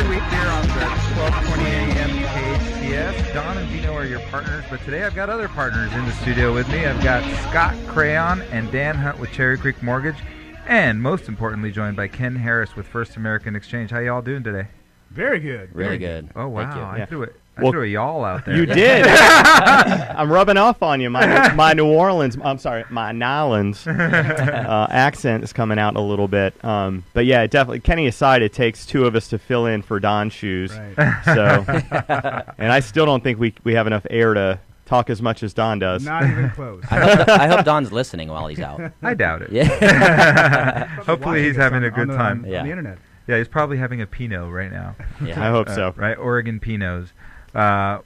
every week here on the 12:20 a.m. KHTS. Don and Gino are your partners, but today I've got other partners in the studio with me. I've got Scott Crayon and Dan Hunt with Cherry Creek Mortgage, and most importantly, joined by Ken Harris with First American Exchange. How y'all doing today? Very good. Really good. Oh, wow. Thank you. I threw a y'all out there. You did. I'm rubbing off on you. My New Orleans, my Nylons accent is coming out a little bit. But yeah, definitely. Kenny aside, it takes two of us to fill in for Don's shoes. Right. So, and I still don't think we have enough air to talk as much as Don does. Not even close. I hope Don's listening while he's out. I doubt it. Yeah. Hopefully he's having a good time. On the internet. Yeah, he's probably having a Pinot right now. Yeah. I hope so. Right, Oregon Pinots.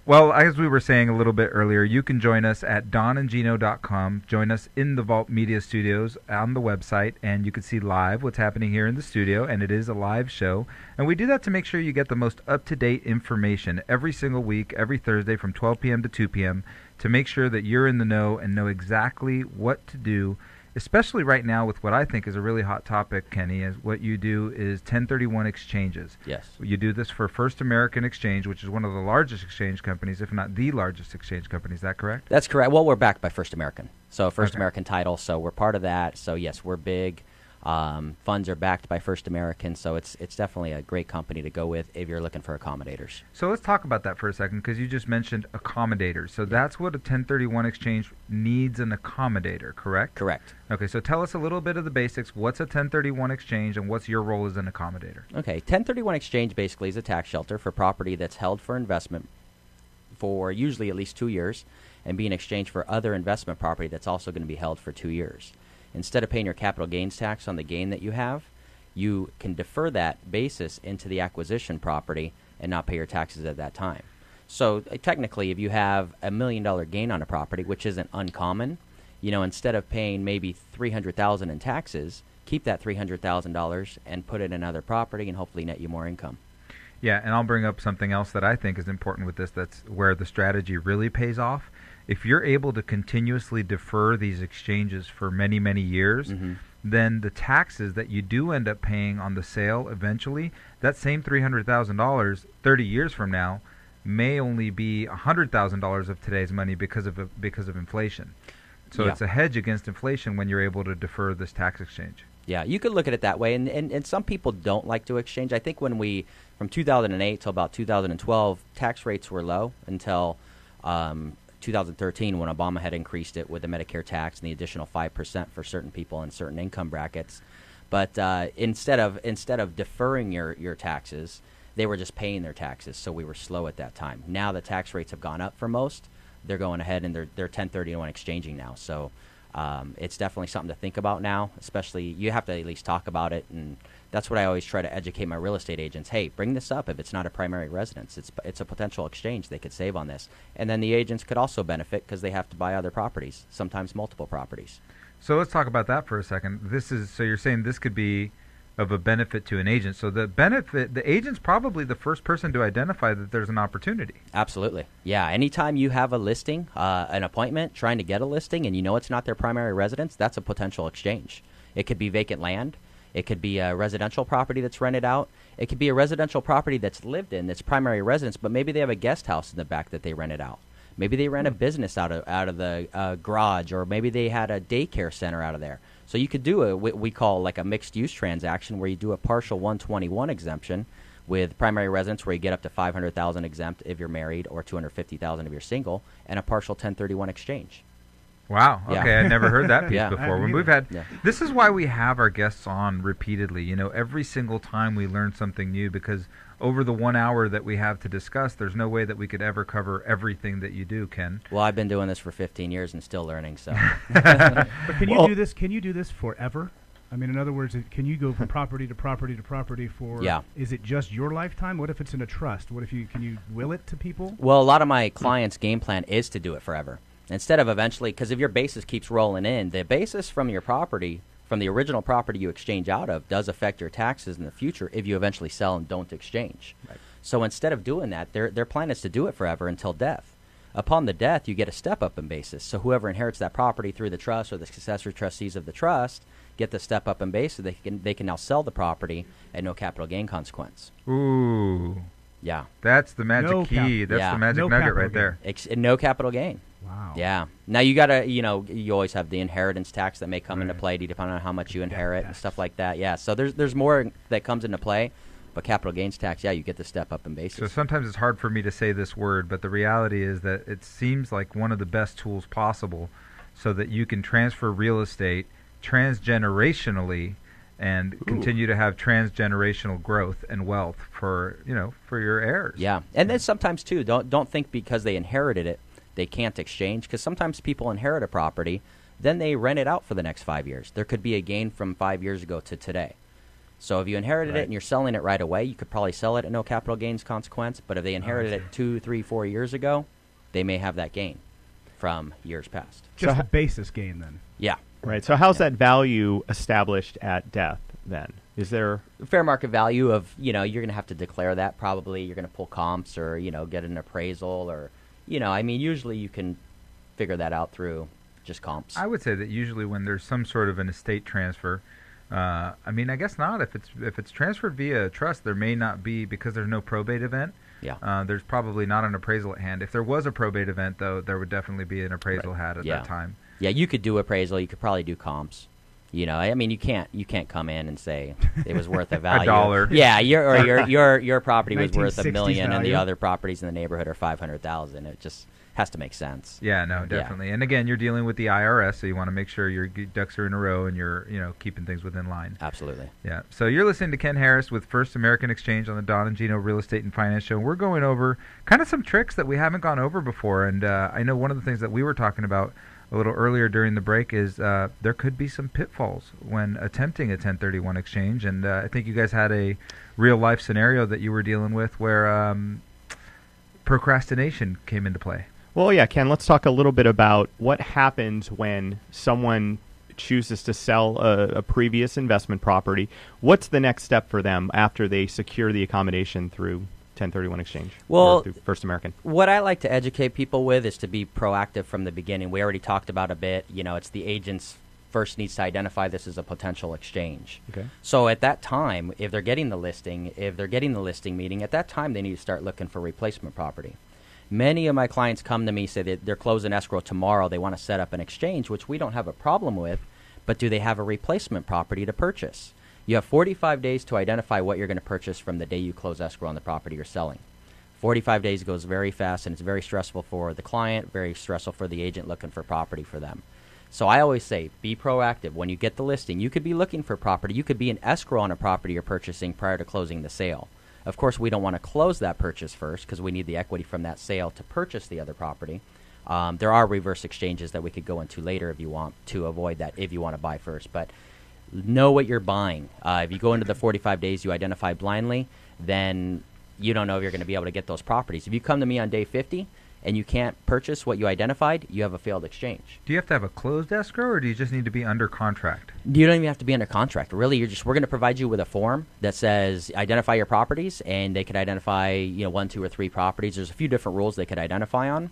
Well, as we were saying a little bit earlier, you can join us at donandgino.com. Join us in the Vault Media Studios on the website, and you can see live what's happening here in the studio, and it is a live show. And we do that to make sure you get the most up-to-date information every single week, every Thursday from 12 p.m. to 2 p.m., to make sure that you're in the know and know exactly what to do, especially right now with what I think is a really hot topic, Kenny, is what you do is 1031 exchanges. Yes. You do this for First American Exchange, which is one of the largest exchange companies, if not the largest exchange company. Is that correct? That's correct. Well, we're backed by First American. So First American title, so we're part of that. So, yes, we're big. Funds are backed by First American, so it's definitely a great company to go with if you're looking for accommodators. So let's talk about that for a second, because you just mentioned accommodators. So that's what a 1031 exchange needs, an accommodator, correct? Correct. Okay, so tell us a little bit of the basics. What's a 1031 exchange, and what's your role as an accommodator? Okay, 1031 exchange basically is a tax shelter for property that's held for investment for usually at least 2 years and being exchanged for other investment property that's also going to be held for 2 years. Instead of paying your capital gains tax on the gain that you have, you can defer that basis into the acquisition property and not pay your taxes at that time. So technically, if you have $1 million gain on a property, which isn't uncommon, instead of paying maybe $300,000 in taxes, keep that $300,000 and put it in other property and hopefully net you more income. Yeah, and I'll bring up something else that I think is important with this. That's where the strategy really pays off. If you're able to continuously defer these exchanges for many, many years, then the taxes that you do end up paying on the sale eventually, that same $300,000 30 years from now may only be $100,000 of today's money because of inflation. So it's a hedge against inflation when you're able to defer this tax exchange. Yeah, you could look at it that way, and some people don't like to exchange. I think from 2008 till about 2012, tax rates were low until 2013 when Obama had increased it with the Medicare tax and the additional 5% for certain people in certain income brackets. But instead of deferring your taxes, they were just paying their taxes, so we were slow at that time. Now the tax rates have gone up for most. They're going ahead and they're 1031 exchanging now. So it's definitely something to think about now, especially you have to at least talk about it, and that's what I always try to educate my real estate agents. Hey, bring this up if it's not a primary residence. It's a potential exchange they could save on this. And then the agents could also benefit because they have to buy other properties, sometimes multiple properties. So let's talk about that for a second. So you're saying this could be of a benefit to an agent. So the agent's probably the first person to identify that there's an opportunity. Absolutely. Yeah, anytime you have a listing, an appointment, trying to get a listing, and it's not their primary residence, that's a potential exchange. It could be vacant land. It could be a residential property that's rented out. It could be a residential property that's lived in, that's primary residence, but maybe they have a guest house in the back that they rented out. Maybe they rent a business out of the garage, or maybe they had a daycare center out of there. So you could do what we call like a mixed-use transaction where you do a partial 121 exemption with primary residence where you get up to $500,000 exempt if you're married or $250,000 if you're single, and a partial 1031 exchange. Wow. Okay, Yeah. I never heard that piece Yeah. before. When this is why we have our guests on repeatedly. Every single time we learn something new, because over the 1 hour that we have to discuss, there's no way that we could ever cover everything that you do, Ken. Well, I've been doing this for 15 years and still learning. So, But can you do this? Can you do this forever? I mean, in other words, can you go from property to property to property for? Yeah. Is it just your lifetime? What if it's in a trust? What if can you will it to people? Well, a lot of my clients' game plan is to do it forever. Instead of eventually, because if your basis keeps rolling in, the basis from your property, from the original property you exchange out of, does affect your taxes in the future if you eventually sell and don't exchange. Right. So instead of doing that, their plan is to do it forever until death. Upon the death, you get a step up in basis. So whoever inherits that property through the trust or the successor trustees of the trust get the step up in base, so they can now sell the property at no capital gain consequence. Ooh. Yeah. That's the magic No key. That's yeah. the magic No nugget capital right there. No capital gain. Wow. Yeah. Now you gotta, you always have the inheritance tax that may come into Right. play depending on how much you inherit and tax. stuff like that. Yeah. So there's more that comes into play, but capital gains tax, yeah, you get the step up in basis. So sometimes it's hard for me to say this word, but the reality is that it seems like one of the best tools possible so that you can transfer real estate transgenerationally and continue to have transgenerational growth and wealth for your heirs. Yeah, and then sometimes too, don't think because they inherited it they can't exchange, because sometimes people inherit a property, then they rent it out for the next 5 years. There could be a gain from 5 years ago to today. So if you inherited it and you're selling it right away, you could probably sell it at no capital gains consequence. But if they inherited it 2, 3, 4 years ago, they may have that gain from years past. Just a basis gain then. Yeah. Right. So how's that value established at death then? Is there Fair market value of, you're going to have to declare that probably. You're going to pull comps or, get an appraisal or, usually you can figure that out through just comps. I would say that usually when there's some sort of an estate transfer, I guess not. If it's transferred via trust, there may not be, because there's no probate event. Yeah. There's probably not an appraisal at hand. If there was a probate event, though, there would definitely be an appraisal had at that time. Yeah, you could do appraisal. You could probably do comps. You can't come in and say it was worth a value. $1. Yeah, your property was worth $1 million, and the value. other properties in the neighborhood are $500,000. It just has to make sense. Yeah, no, definitely. And again, you're dealing with the IRS, so you want to make sure your ducks are in a row and you're keeping things within line. Absolutely. Yeah. So you're listening to Ken Harris with First American Exchange on the Don and Gino Real Estate and Finance Show. We're going over kind of some tricks that we haven't gone over before, and I know one of the things that we were talking about a little earlier during the break is there could be some pitfalls when attempting a 1031 exchange, and I think you guys had a real-life scenario that you were dealing with where procrastination came into play. Well, yeah, Ken, let's talk a little bit about what happens when someone chooses to sell a previous investment property. What's the next step for them after they secure the accommodation through 1031 exchange? Well, or through First American. What I like to educate people with is to be proactive from the beginning. We already talked about a bit. It's the agent's first needs to identify this as a potential exchange. Okay. So at that time, if they're getting the listing meeting, at that time they need to start looking for replacement property. Many of my clients come to me, say that they're closing escrow tomorrow. They want to set up an exchange, which we don't have a problem with, but do they have a replacement property to purchase? You have 45 days to identify what you're going to purchase from the day you close escrow on the property you're selling. 45 days goes very fast, and it's very stressful for the client, very stressful for the agent looking for property for them. So I always say, be proactive. When you get the listing, you could be looking for property. You could be in escrow on a property you're purchasing prior to closing the sale. Of course, we don't want to close that purchase first because we need the equity from that sale to purchase the other property. There are reverse exchanges that we could go into later if you want to avoid that, if you want to buy first. But know what you're buying. If you go into the 45 days you identify blindly, then you don't know if you're going to be able to get those properties. If you come to me on day 50 and you can't purchase what you identified, you have a failed exchange. Do you have to have a closed escrow, or do you just need to be under contract? You don't even have to be under contract. Really, we're going to provide you with a form that says identify your properties, and they could identify 1, 2, or 3 properties. There's a few different rules they could identify on.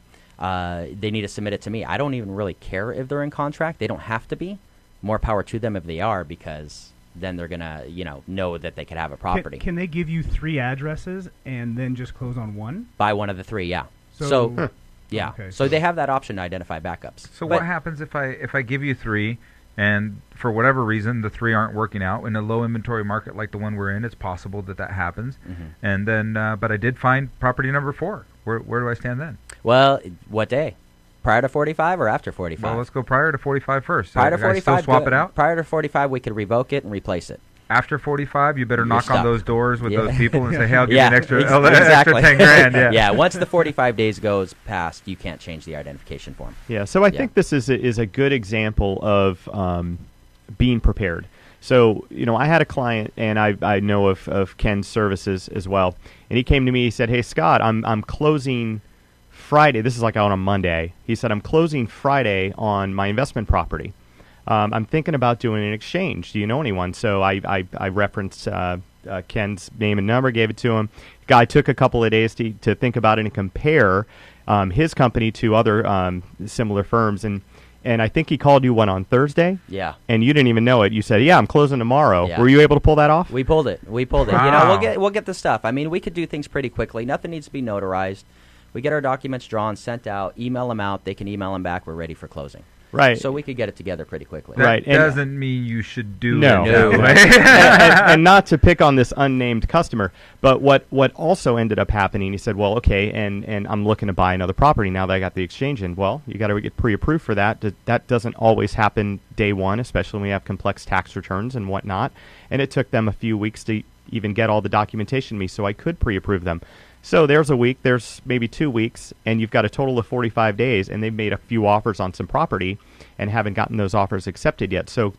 They need to submit it to me. I don't even really care if they're in contract. They don't have to be. More power to them if they are, because then they're going to know that they could have a property. Can they give you 3 addresses and then just close on one? Buy one of the 3, yeah. So yeah. Okay, so they have that option to identify backups. So what happens if I give you 3, and for whatever reason the 3 aren't working out in a low inventory market like the one we're in? It's possible that happens. Mm-hmm. And then, but I did find property number 4. Where do I stand then? Well, what day? Prior to 45 or after 45? Well, let's go prior to 45 first. Prior to Can I 45, still swap it out? Prior to 45, we could revoke it and replace it. After 45, you better You're knock stuck. on those doors with Yeah. those people and say, hey, I'll give you Yeah, an extra, exactly. extra 10 grand. Yeah. Yeah, once the 45 days goes past, you can't change the identification form. Yeah, so I think this is a good example of being prepared. So, I had a client, and I know of Ken's services as well, and he came to me, he said, hey, Scott, I'm closing Friday. This is like on a Monday. He said, I'm closing Friday on my investment property. I'm thinking about doing an exchange. Do you know anyone? So I referenced Ken's name and number, gave it to him. Guy took a couple of days to think about it and compare his company to other similar firms. And and I think he called you on Thursday. Yeah. And you didn't even know it. You said, "Yeah, I'm closing tomorrow." Yeah. Were you able to pull that off? We pulled it. We pulled it. You Wow. know, we'll get the stuff. I mean, we could do things pretty quickly. Nothing needs to be notarized. We get our documents drawn, sent out, email them out. They can email them back. We're ready for closing. Right. So we could get it together pretty quickly. That Right, and- doesn't mean you should do No. it that No. way. and not to pick on this unnamed customer, but what also ended up happening, he said, well, okay, and I'm looking to buy another property now that I got the exchange in. Well, you got to get pre-approved for that. That doesn't always happen day one, especially when we have complex tax returns and whatnot. And it took them a few weeks to even get all the documentation to me so I could pre-approve them. So there's a week, there's maybe 2 weeks, and you've got a total of 45 days, and they've made a few offers on some property and haven't gotten those offers accepted yet. So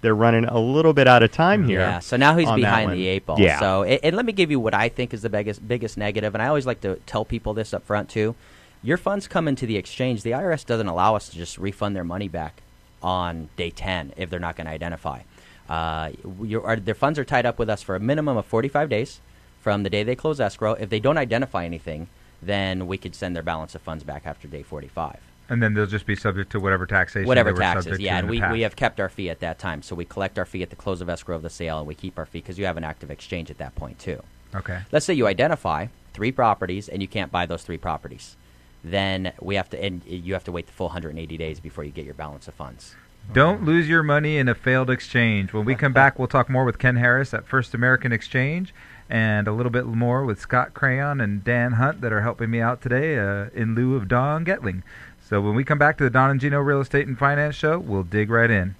they're running a little bit out of time here. Yeah, so now he's on that behind one. the 8 ball. Yeah. So, and let me give you what I think is the biggest negative, and I always like to tell people this up front too. Your funds come into the exchange. The IRS doesn't allow us to just refund their money back on day 10 if they're not going to identify. Their funds are tied up with us for a minimum of 45 days from the day they close escrow. If they don't identify anything, then we could send their balance of funds back after day 45. And then they'll just be subject to whatever taxation Whatever they were taxes, subject yeah, to and in the past. we have kept our fee at that time. So we collect our fee at the close of escrow of the sale, and we keep our fee because you have an active exchange at that point too. Okay. Let's say you identify 3 properties and you can't buy those 3 properties. Then you have to wait the full 180 days before you get your balance of funds. Don't lose your money in a failed exchange. When we come back, we'll talk more with Ken Harris at First American Exchange and a little bit more with Scott Crayon and Dan Hunt that are helping me out today in lieu of Don Getling. So when we come back to the Don and Gino Real Estate and Finance Show, we'll dig right in.